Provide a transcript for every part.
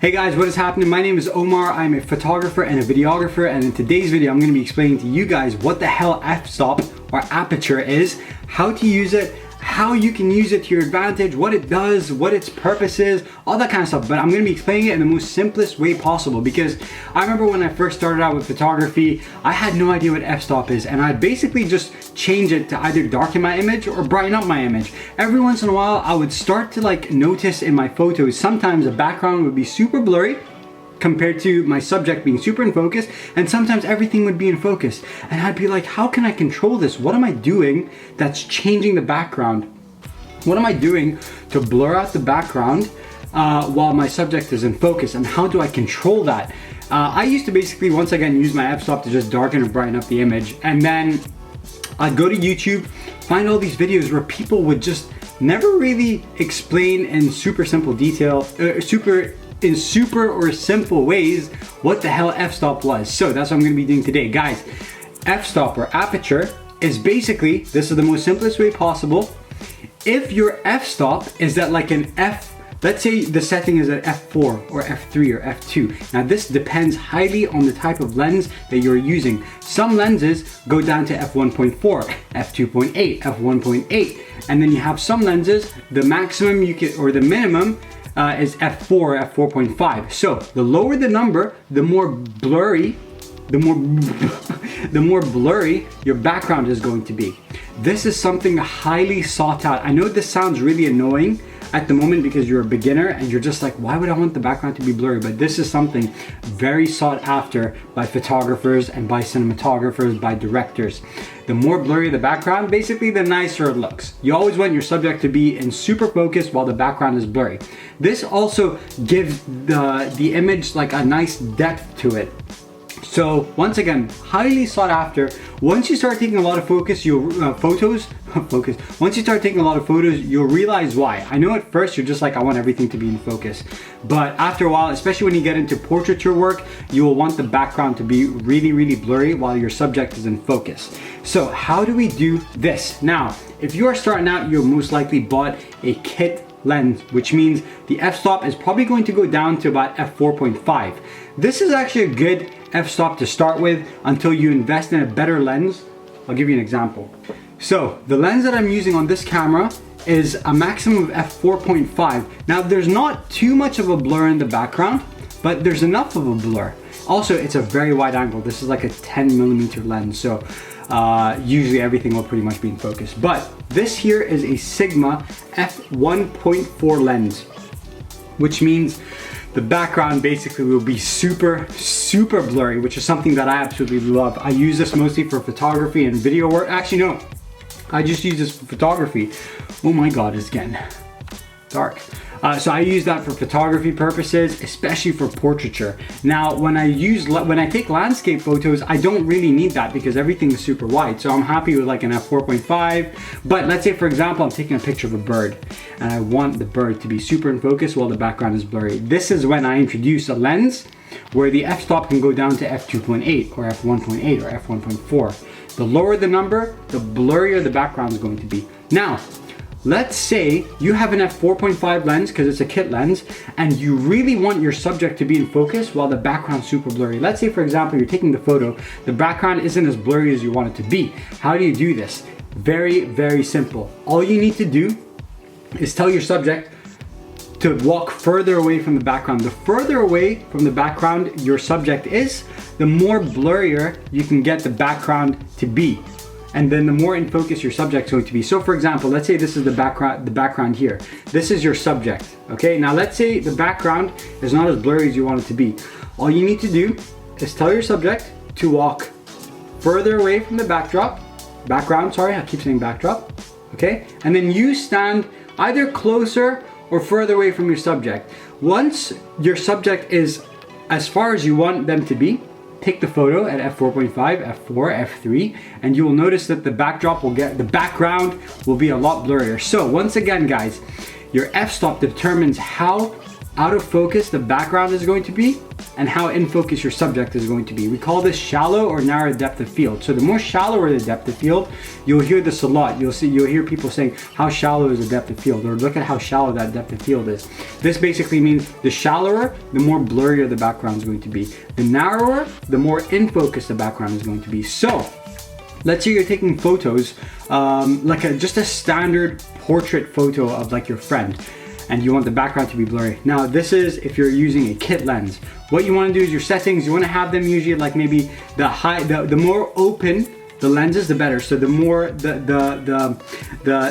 Hey guys, what is happening? My name is Omar. I'm a photographer and a videographer, and in today's video I'm going to be explaining to you guys what the hell f-stop or aperture is, how to use it, how you can use it to your advantage, what it does, what its purpose is, all that kind of stuff. But I'm going to be explaining it in the most simplest way possible, because I remember when I first started out with photography, I had no idea what f-stop is, and I'd basically just change it to either darken my image or brighten up my image. Every once in a while I would start to notice in my photos sometimes the background would be super blurry compared to my subject being super in focus, and sometimes everything would be in focus, and I'd be like, how can I control this? What am I doing that's changing the background? What am I doing to blur out the background while my subject is in focus, and how do I control that? I used to basically, once again, use my f-stop to just darken or brighten up the image, and then I'd go to YouTube, find all these videos where people would just never really explain in super simple detail, in super or simple ways what the hell f-stop was. So that's what I'm going to be doing today. Guys, f-stop or aperture is basically, this is the most simplest way possible. If your f-stop is at like an f, let's say the setting is at f4 or f3 or f2. Now this depends highly on the type of lens that you're using. Some lenses go down to f1.4, f2.8, f1.8, and then you have some lenses, the maximum you can, or the minimum is f4 or f4.5. So the lower the number, the more blurry, the more blurry your background is going to be. This is something highly sought out. I know this sounds really annoying at the moment because you're a beginner and you're just like, why would I want the background to be blurry? But this is something very sought after by photographers and by cinematographers, by directors. The more blurry the background, basically the nicer it looks. You always want your subject to be in super focus while the background is blurry. This also gives the image like a nice depth to it. So once again, highly sought after. Once you start taking a lot of once you start taking a lot of photos, you'll realize why. I know at first you're just like, I want everything to be in focus. But after a while, especially when you get into portraiture work, you will want the background to be really, really blurry while your subject is in focus. So how do we do this? Now, if you are starting out, you'll most likely bought a kit lens, which means the f-stop is probably going to go down to about f4.5. This is actually a good f-stop to start with until you invest in a better lens. I'll give you an example. So the lens that I'm using on this camera is a maximum of f4.5. Now there's not too much of a blur in the background, but there's enough of a blur. Also, it's a very wide angle. This is like a 10mm lens, so usually everything will pretty much be in focus. But this here is a Sigma f1.4 lens, which means the background basically will be super blurry, which is something that I absolutely love. I use this mostly for photography and video work. Actually, no, I just use this for photography. Oh my God, it's getting dark. So I use that for photography purposes, especially for portraiture. Now, when I take landscape photos, I don't really need that because everything is super wide. So I'm happy with like an f4.5. But let's say, for example, I'm taking a picture of a bird and I want the bird to be super in focus while the background is blurry. This is when I introduce a lens where the f-stop can go down to f2.8 or f1.8 or f1.4. The lower the number, the blurrier the background is going to be. Now, let's say you have an f4.5 lens because it's a kit lens and you really want your subject to be in focus while the background's super blurry. Let's say, for example, you're taking the photo, the background isn't as blurry as you want it to be. How do you do this? Very, very simple. All you need to do is tell your subject to walk further away from the background. The further away from the background your subject is, the more blurrier you can get the background to be. And then the more in focus your subject's going to be. So for example, let's say this is the background here. This is your subject, okay? Now let's say the background is not as blurry as you want it to be. All you need to do is tell your subject to walk further away from the background, sorry, I keep saying backdrop, okay? And then you stand either closer or further away from your subject. Once your subject is as far as you want them to be, take the photo at f4.5, f4, f3, and you will notice that the background will be a lot blurrier. So once again, guys, your f-stop determines how out of focus the background is going to be, and how in focus your subject is going to be. We call this shallow or narrow depth of field. So the more shallower the depth of field, you'll hear this a lot. You'll hear people saying, how shallow is the depth of field? Or look at how shallow that depth of field is. This basically means the shallower, the more blurrier the background is going to be. The narrower, the more in focus the background is going to be. So let's say you're taking photos, like just a standard portrait photo of like your friend, and you want the background to be blurry. Now this is if you're using a kit lens. What you want to do is your settings, you want to have them usually like maybe the more open the lenses, the better. So the more the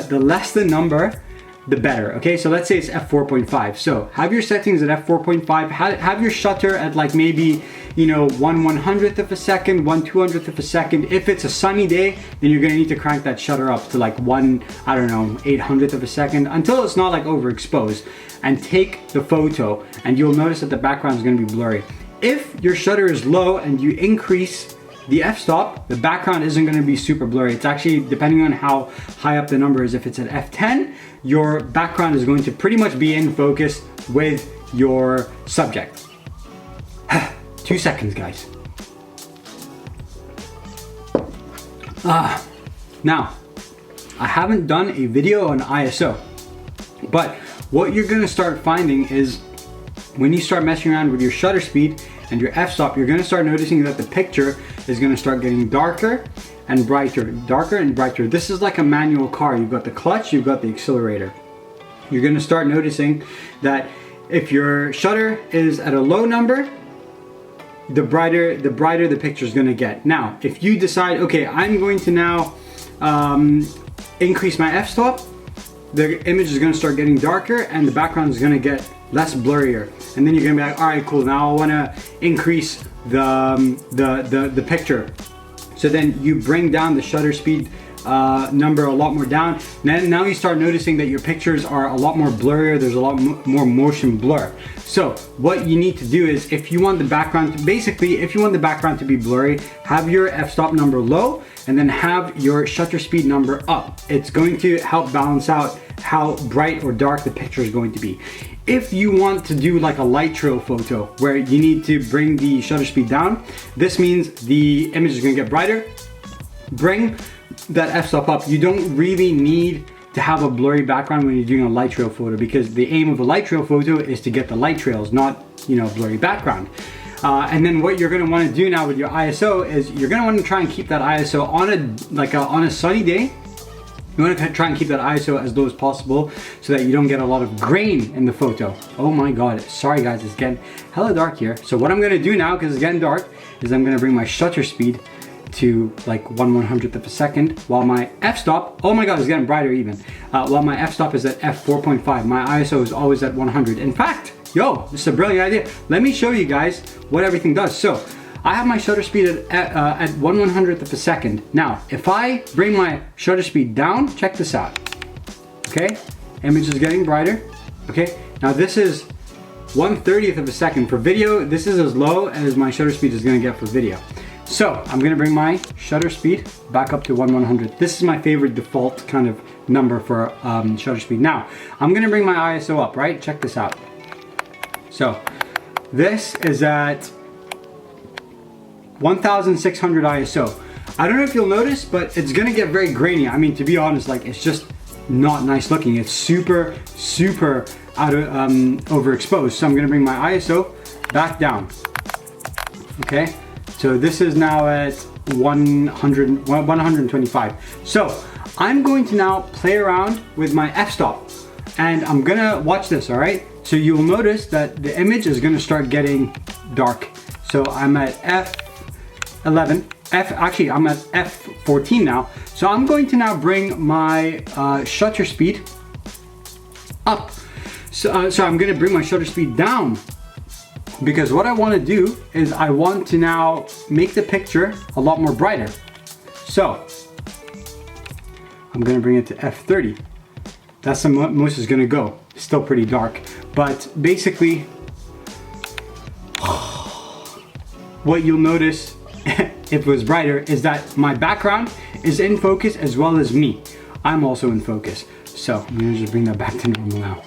less the number, the better. Okay, so let's say it's f4.5. So have your settings at f4.5. Have your shutter at like maybe, you know, 1/100th of a second, 1/200th of a second. If it's a sunny day, then you're gonna need to crank that shutter up to like 1/800th of a second until it's not like overexposed. And take the photo, and you'll notice that the background is gonna be blurry. If your shutter is low and you increase the f-stop, the background isn't going to be super blurry. It's actually, depending on how high up the number is, if it's at f10, your background is going to pretty much be in focus with your subject. 2 seconds, guys. Now, I haven't done a video on ISO, but what you're going to start finding is when you start messing around with your shutter speed and your f-stop, you're going to start noticing that the picture is going to start getting darker and brighter, darker and brighter. This is like a manual car. You've got the clutch, you've got the accelerator. You're going to start noticing that if your shutter is at a low number, the brighter the picture is going to get. Now, if you decide, okay, I'm going to now increase my f-stop, the image is going to start getting darker and the background is going to get less blurrier, and then you're gonna be like, all right, cool, now I want to increase the picture. So then you bring down the shutter speed number a lot more down. Now you start noticing that your pictures are a lot more blurrier. There's a lot more motion blur. So what you need to do is, if you want the background to, basically, if you want the background to be blurry, have your f-stop number low and then have your shutter speed number up. It's going to help balance out how bright or dark the picture is going to be. If you want to do like a light trail photo where you need to bring the shutter speed down, this means the image is going to get brighter. Bring that f-stop up. You don't really need to have a blurry background when you're doing a light trail photo, because the aim of a light trail photo is to get the light trails, not, you know, blurry background. And then what you're going to want to do now with your ISO is you're going to want to try and keep that ISO on a sunny day. You want to try and keep that ISO as low as possible so that you don't get a lot of grain in the photo. Oh my God, sorry guys, it's getting hella dark here. So what I'm gonna do now, because it's getting dark, is I'm gonna bring my shutter speed to like 1/100th of a second, while my f-stop, oh my God, it's getting brighter even, while my f-stop is at f4.5. My ISO is always at 100. In fact, yo, this is a brilliant idea. Let me show you guys what everything does. So I have my shutter speed at 1/100th of a second. Now, if I bring my shutter speed down, check this out. Okay, image is getting brighter. Okay, now this is 1/30th of a second. For video, this is as low as my shutter speed is gonna get for video. So I'm gonna bring my shutter speed back up to 1/100th. This is my favorite default kind of number for shutter speed. Now, I'm gonna bring my ISO up, right? Check this out. So this is at 1600 ISO. I don't know if you'll notice, but it's gonna get very grainy. I mean, to be honest, like, it's just not nice looking. It's super out of overexposed. So I'm gonna bring my ISO back down. Okay, so this is now at 125. So I'm going to now play around with my f-stop, and I'm gonna watch this. All right, so you'll notice that the image is gonna start getting dark. So I'm at f11. Actually, I'm at f14 now. So I'm going to now bring my shutter speed up. So I'm going to bring my shutter speed down, because what I want to do is I want to now make the picture a lot more brighter. So I'm going to bring it to f30. That's the most it's going to go. It's still pretty dark, but basically what you'll notice if it was brighter is that my background is in focus as well as me. I'm also in focus. So I'm gonna just bring that back to normal now.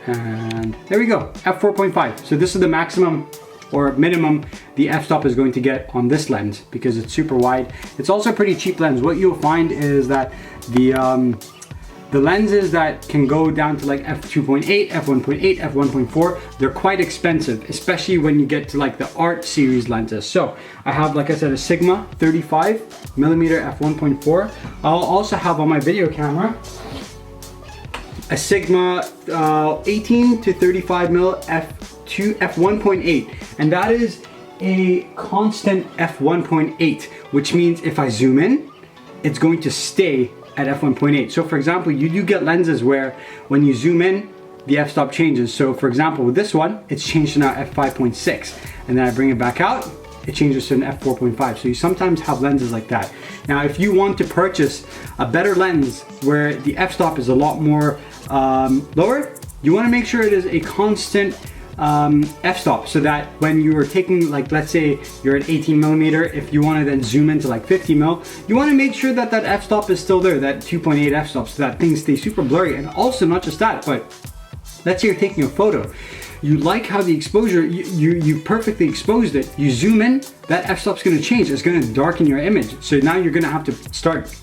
And there we go, f4.5. So this is the maximum or minimum the f-stop is going to get on this lens because it's super wide. It's also a pretty cheap lens. What you'll find is that the lenses that can go down to like f2.8, f1.8, f1.4, they're quite expensive, especially when you get to like the art series lenses. So I have, like I said, a Sigma 35mm f1.4. I'll also have on my video camera a Sigma 18 to 35mm f1.8, and that is a constant f1.8, which means if I zoom in, it's going to stay at f1.8. So for example, you do get lenses where when you zoom in, the f-stop changes. So for example, with this one, it's changed to now f5.6, and then I bring it back out, it changes to an f4.5. So you sometimes have lenses like that. Now, if you want to purchase a better lens where the f-stop is a lot more lower, you want to make sure it is a constant f-stop, so that when you are taking, like, let's say you're at 18mm, if you want to then zoom into like 50mm, you want to make sure that that f-stop is still there, that 2.8 f-stop, so that things stay super blurry. And also, not just that, but let's say you're taking a photo, you like how the exposure, you perfectly exposed it, you zoom in, that f-stop's going to change, it's going to darken your image. So now you're going to have to start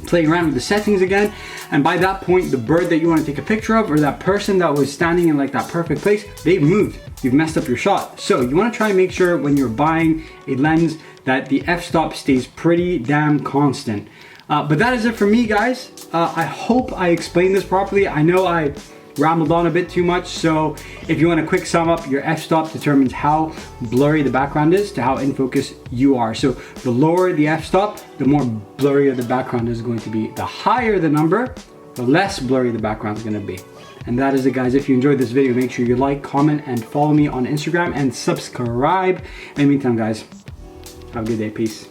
playing around with the settings again, and by that point, the bird that you want to take a picture of, or that person that was standing in like that perfect place, they've moved, you've messed up your shot. So you want to try and make sure when you're buying a lens that the f-stop stays pretty damn constant. But that is it for me, guys. I hope I explained this properly. I know I rambled on a bit too much, so if you want a quick sum up, your f-stop determines how blurry the background is to how in focus you are. So the lower the f-stop, the more blurrier the background is going to be. The higher the number, the less blurry the background is going to be. And that is it, guys. If you enjoyed this video, make sure you like, comment, and follow me on Instagram, and subscribe. In the meantime, guys, have a good day. Peace.